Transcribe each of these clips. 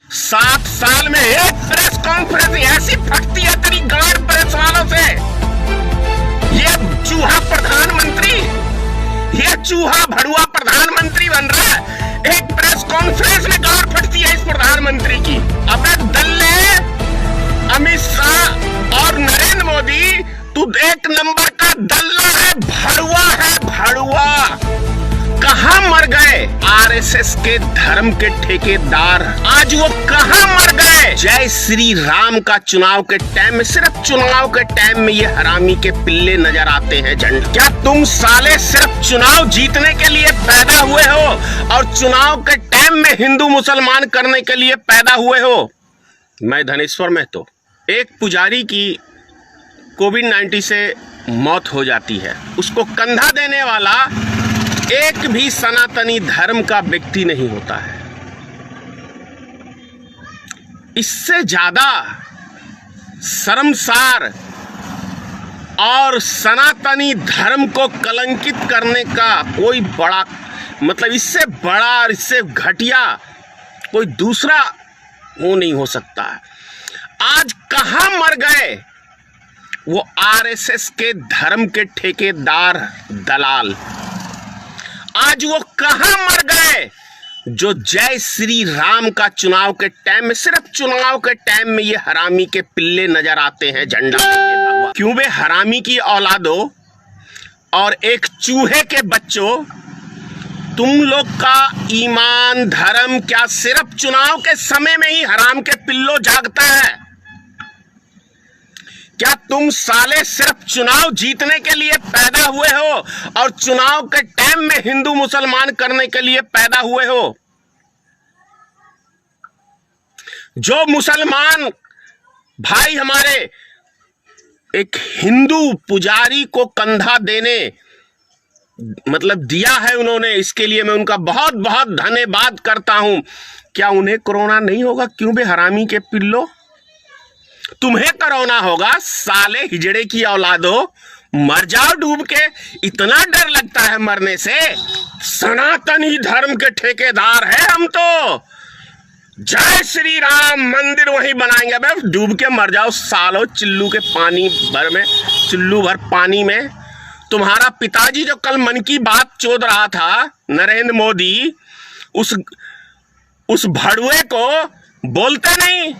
7 साल में एक प्रेस कॉन्फ्रेंस ऐसी फटती है तेरी गांड प्रेस वालों से। ये चूहा प्रधानमंत्री, ये चूहा भड़ुआ प्रधानमंत्री बन रहा है। एक प्रेस कॉन्फ्रेंस में गांड फटती है इस प्रधानमंत्री की। अबे दल्ले, अमित शाह और नरेंद्र मोदी, तू एक नंबर का दल्ला है, भड़ुआ है, भड़ुआ। कहां मर गए आरएसएस के धर्म के ठेकेदार? आज वो कहां मर गए? जय श्री राम का चुनाव के टाइम में, सिर्फ चुनाव के टाइम में ये हरामी के पिल्ले नजर आते हैं झंडे। क्या तुम साले सिर्फ चुनाव जीतने के लिए पैदा हुए हो और चुनाव के टाइम में हिंदू मुसलमान करने के लिए पैदा हुए हो? मैं धनेश्वर महतो। एक पुजारी की कोविड-19 से मौत हो जाती है, उसको कंधा देने वाला एक भी सनातनी धर्म का व्यक्ति नहीं होता है। इससे ज्यादा शर्मसार और सनातनी धर्म को कलंकित करने का कोई बड़ा, मतलब इससे बड़ा और इससे घटिया कोई दूसरा वो नहीं हो सकता है। आज कहां मर गए वो आरएसएस के धर्म के ठेकेदार दलाल? आज वो कहां मर गए जो जय श्री राम का चुनाव के टाइम में, सिर्फ चुनाव के टाइम में ये हरामी के पिल्ले नजर आते हैं झंडा लेके? क्यों बे हरामी की औलादो और एक चूहे के बच्चों, तुम लोग का ईमान धर्म क्या सिर्फ चुनाव के समय में ही हराम के पिल्लो जागता है? क्या तुम साले सिर्फ चुनाव जीतने के लिए पैदा हुए हो और चुनाव के टाइम में हिंदू मुसलमान करने के लिए पैदा हुए हो? जो मुसलमान भाई हमारे एक हिंदू पुजारी को कंधा देने मतलब दिया है उन्होंने, इसके लिए मैं उनका बहुत बहुत धन्यवाद करता हूं। क्या उन्हें कोरोना नहीं होगा? क्यों बे हरामी के पिल्लो, तुम्हें कोरोना होगा साले हिजड़े की औलादो। मर जाओ डूब के, इतना डर लगता है मरने से? सनातनी धर्म के ठेकेदार है हम तो। जय श्री राम मंदिर वहीं बनाएंगे, बे डूब के मर जाओ सालो चिल्लू के पानी भर में, चिल्लू भर पानी में। तुम्हारा पिताजी जो कल मन की बात चोद रहा था नरेंद्र मोदी, उस भड़ुए को बोलते नहीं।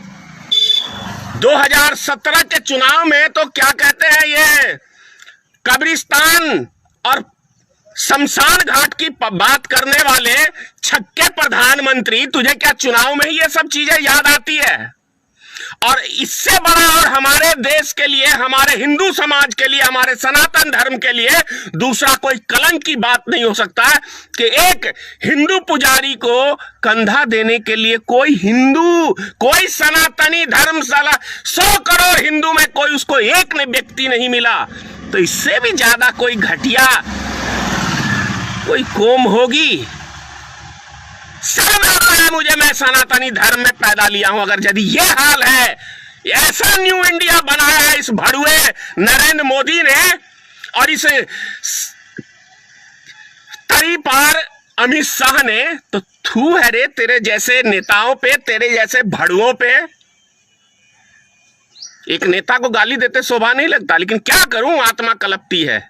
2017 के चुनाव में तो क्या कहते हैं, ये कब्रिस्तान और शमशान घाट की बात करने वाले छक्के प्रधानमंत्री, तुझे क्या चुनाव में ही ये सब चीजें याद आती है? और इससे बड़ा और हमारे देश के लिए, हमारे हिंदू समाज के लिए, हमारे सनातन धर्म के लिए दूसरा कोई कलंक की बात नहीं हो सकता है कि एक हिंदू पुजारी को कंधा देने के लिए कोई हिंदू, कोई सनातनी धर्मशाला 100 करोड़ हिंदू में कोई उसको एक ने व्यक्ति नहीं मिला। तो इससे भी ज्यादा कोई घटिया कोई कौम होगी? शर्म आता है मुझे, मैं सनातनी धर्म में पैदा लिया हूं। अगर यदि ये हाल है, ऐसा न्यू इंडिया बनाया है इस भड़ुए नरेंद्र मोदी ने और इस तरी पार अमित शाह ने, तो थू है रे तेरे जैसे नेताओं पे, तेरे जैसे भड़ुओं पे। एक नेता को गाली देते शोभा नहीं लगता, लेकिन क्या करूं, आत्मा कलपती है।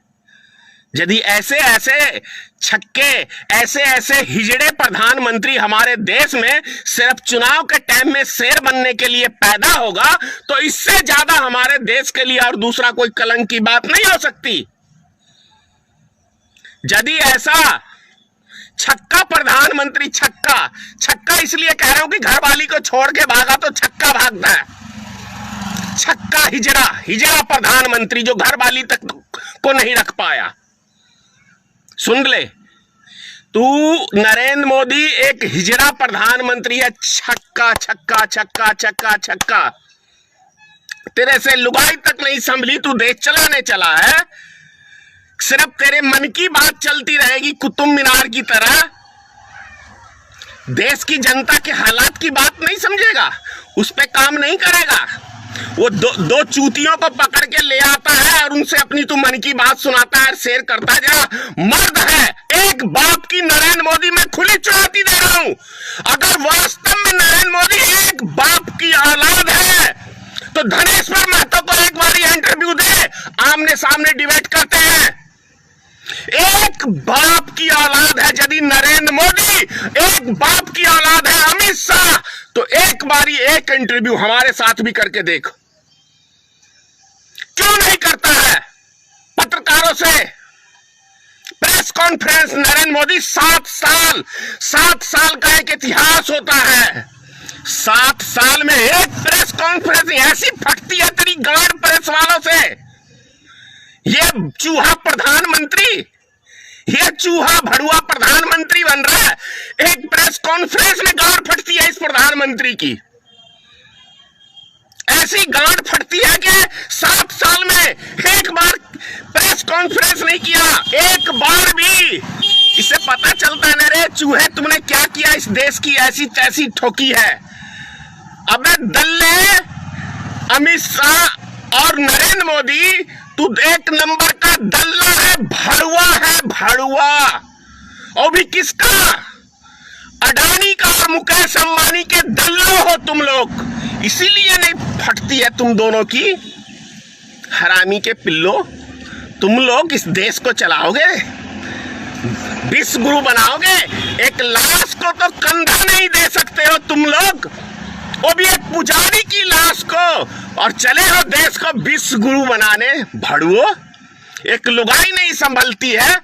यदि ऐसे ऐसे छक्के, ऐसे ऐसे हिजड़े प्रधानमंत्री हमारे देश में सिर्फ चुनाव के टाइम में शेर बनने के लिए पैदा होगा, तो इससे ज्यादा हमारे देश के लिए और दूसरा कोई कलंक की बात नहीं हो सकती। यदि ऐसा छक्का प्रधानमंत्री, छक्का इसलिए कह रहा हूं कि घरवाली को छोड़ के भागा तो छक्का भागता है। छक्का हिजड़ा प्रधानमंत्री जो घरवाली तक को नहीं रख पाया। सुन ले, तू नरेंद्र मोदी एक हिजड़ा प्रधानमंत्री है। छक्का छक्का छक्का छक्का छक्का, तेरे से लुगाई तक नहीं संभली, तू देश चलाने चला है। सिर्फ तेरे मन की बात चलती रहेगी कुतुब मीनार की तरह। देश की जनता के हालात की बात नहीं समझेगा, उस पे काम नहीं करेगा। वो दो चूतियों को पकड़ के ले आता है और उनसे अपनी तू मन की बात सुनाता है, शेयर करता है। जरा मर्द है, एक बाप की नरेंद्र मोदी मैं खुली चुनौती दे रहा हूं। अगर वास्तव में नरेंद्र मोदी एक धनेश्वर महतो को एक बार ये इंटरव्यू दे, आमने सामने डिबेट करते हैं। एक बाप की औलाद है यदि नरेंद्र मोदी, एक बाप की औलाद है अमित शाह, तो एक बारी एक इंटरव्यू हमारे साथ भी करके देख। क्यों नहीं करता है पत्रकारों से प्रेस कॉन्फ्रेंस? नरेंद्र मोदी 7 साल का एक इतिहास होता है। 7 साल में एक प्रेस कॉन्फ्रेंस ऐसी फटती है तेरी गांड प्रेस वालों से। ये चूहा प्रधानमंत्री, ये चूहा भड़ुआ प्रधानमंत्री बन रहा है। एक प्रेस कॉन्फ्रेंस में गांड फटती है इस प्रधानमंत्री की। ऐसी गांड फटती है कि 7 साल में एक बार प्रेस कॉन्फ्रेंस नहीं किया, एक बार भी। इससे पता चलता है रे चूहे तुमने क्या किया, इस देश की ऐसी तैसी ठोकी है। अबे दल्ले, अमित शाह और नरेंद्र मोदी, तू एक नंबर का दल्ला है, भड़ुआ। और भी किसका? अडानी का और मुकेश अंबानी के दल्लो हो तुम लोग, इसीलिए नहीं फटती है तुम दोनों की। हरामी के पिल्लो, तुम लोग इस देश को चलाओगे, विश्व गुरु बनाओगे। एक लाश को तो कंधा नहीं दे सकते हो तुम लोग, वो भी एक पुजारी की लाश को, और चले हो देश को विश्व गुरु बनाने। भड़ुओ, एक लुगाई नहीं संभलती है,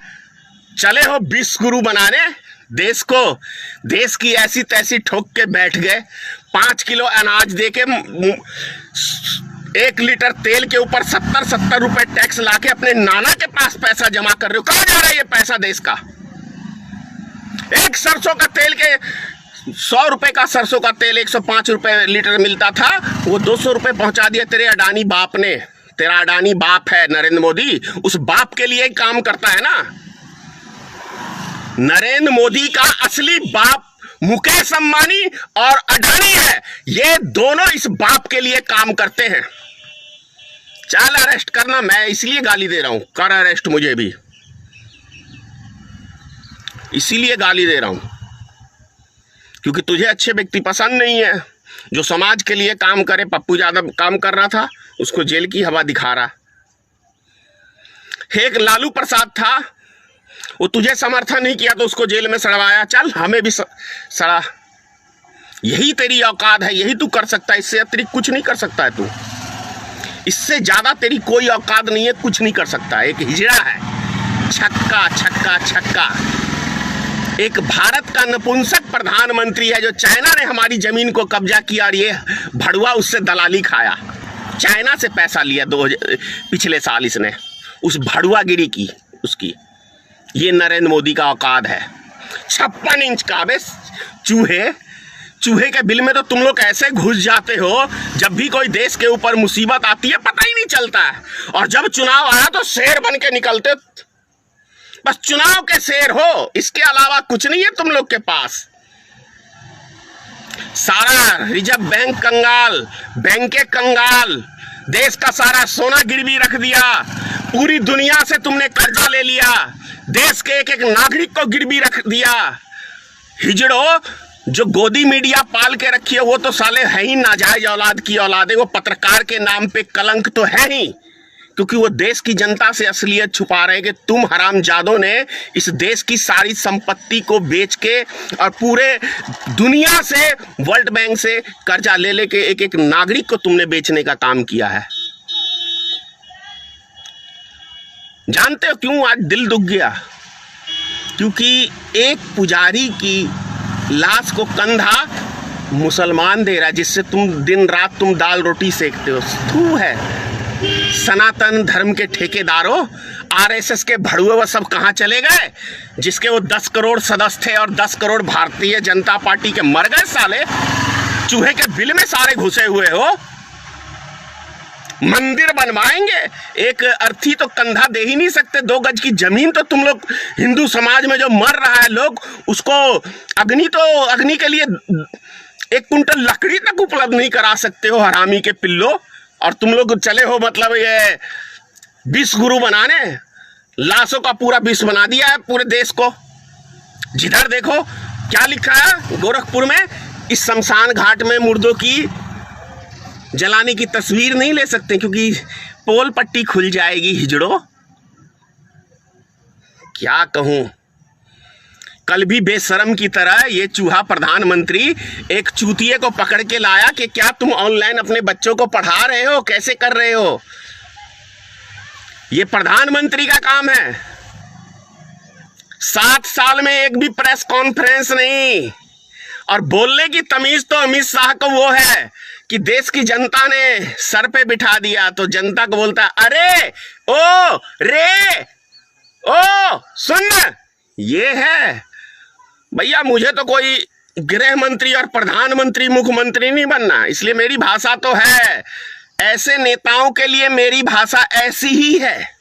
चले हो विश्व गुरु बनाने देश को। देश की ऐसी तैसी ठोक के बैठ गए। 5 किलो अनाज देके 1 लीटर तेल के ऊपर 70 रुपए टैक्स लाके अपने नाना के पास पैसा जमा कर रहे हो। कहां जा रहा है ये पैसा देश का? एक सरसों का तेल के 100 रुपए का सरसों का तेल 105 रुपए लीटर मिलता था, वो 200 रुपए पहुंचा दिया तेरे अडानी बाप ने। तेरा अडानी बाप है नरेंद्र मोदी, उस बाप के लिए काम करता है ना। नरेंद्र मोदी का असली बाप मुकेश अंबानी और अडानी है, ये दोनों इस बाप के लिए काम करते हैं। चल अरेस्ट करना, मैं इसलिए गाली दे रहा हूं, कर अरेस्ट मुझे भी, इसीलिए गाली दे रहा हूं क्योंकि तुझे अच्छे व्यक्ति पसंद नहीं है। जो समाज के लिए काम करे, पप्पू यादव काम कर रहा था, उसको जेल की हवा दिखा रहा। एक लालू प्रसाद था, वो तुझे समर्थन नहीं किया तो उसको जेल में सड़वाया। चल हमें भी सड़ा। यही तेरी औकात है, यही तू कर सकता है, इससे अतिरिक्त कुछ नहीं कर सकता है तू। इससे ज्यादा तेरी कोई औकात नहीं है, कुछ नहीं कर सकता। एक हिजड़ा है, छक्का छक्का छक्का। एक भारत का नपुंसक प्रधानमंत्री है जो चाइना ने हमारी जमीन को कब्जा किया और ये भड़ुआ उससे दलाली खाया। चाइना से पैसा लिया पिछले साल इसने, उस भड़ुआगिरी की उसकी। ये नरेंद्र मोदी का औकात है। 56 इंच का। बे चूहे के बिल में तो तुम लोग ऐसे घुस जाते हो, जब भी कोई देश के ऊपर मुसीबत आती है पता ही नहीं चलता है, और जब चुनाव आया तो शेर बन के निकलते। बस चुनाव के शेर हो, इसके अलावा कुछ नहीं है तुम लोग के पास। सारा रिजर्व बैंक कंगाल, बैंकें कंगाल, देश का सारा सोना गिरवी रख दिया, पूरी दुनिया से तुमने कर्जा ले लिया, देश के एक एक नागरिक को गिरवी रख दिया। हिजड़ो, जो गोदी मीडिया पाल के रखी है वो तो साले है ही नाजायज औलाद की औलाद है। वो पत्रकार के नाम पे कलंक तो है ही, क्योंकि वो देश की जनता से असलियत छुपा रहे हैं कि तुम हरामजादों ने इस देश की सारी संपत्ति को बेच के और पूरे दुनिया से, वर्ल्ड बैंक से कर्जा ले लेके एक एक नागरिक को तुमने बेचने का काम किया है। जानते हो क्यों आज दिल दुख गया? क्योंकि एक पुजारी की लाश को कंधा मुसलमान दे रहा है, जिससे तुम दिन रात तुम दाल रोटी सेकते हो। थू है। सनातन धर्म के ठेकेदारों, आरएसएस के भड़ुए वो सब कहां चले गए? जिसके वो 10 करोड़ सदस्य थे और 10 करोड़ भारतीय जनता पार्टी के मर गए साले। चूहे के बिल में सारे घुसे हुए हो। मंदिर बनवाएंगे, एक अर्थी तो कंधा दे ही नहीं सकते। 2 गज की जमीन तो तुम लोग, हिंदू समाज में जो मर रहा है लोग, उसको अग्नि के लिए 1 कुंटल लकड़ी तक उपलब्ध नहीं करा सकते हो, हरामी के पिल्लो। और तुम लोग चले हो मतलब ये विश्व गुरु बनाने, लाशों का पूरा विश्व बना दिया है पूरे देश को। जिधर देखो क्या लिखा है गोरखपुर में, इस शमशान घाट में मुर्दों की जलाने की तस्वीर नहीं ले सकते क्योंकि पोल पट्टी खुल जाएगी हिजड़ो। क्या कहूं, कल भी बेशरम की तरह ये चूहा प्रधानमंत्री एक चूतिए को पकड़ के लाया कि क्या तुम ऑनलाइन अपने बच्चों को पढ़ा रहे हो, कैसे कर रहे हो। ये प्रधानमंत्री का काम है। 7 साल में एक भी प्रेस कॉन्फ्रेंस नहीं, और बोलने की तमीज तो अमित शाह को वो है कि देश की जनता ने सर पे बिठा दिया तो जनता को बोलता अरे ओ रे ओ सुन। ये है भैया, मुझे तो कोई गृह मंत्री और प्रधानमंत्री मुख्यमंत्री नहीं बनना, इसलिए मेरी भाषा तो है। ऐसे नेताओं के लिए मेरी भाषा ऐसी ही है।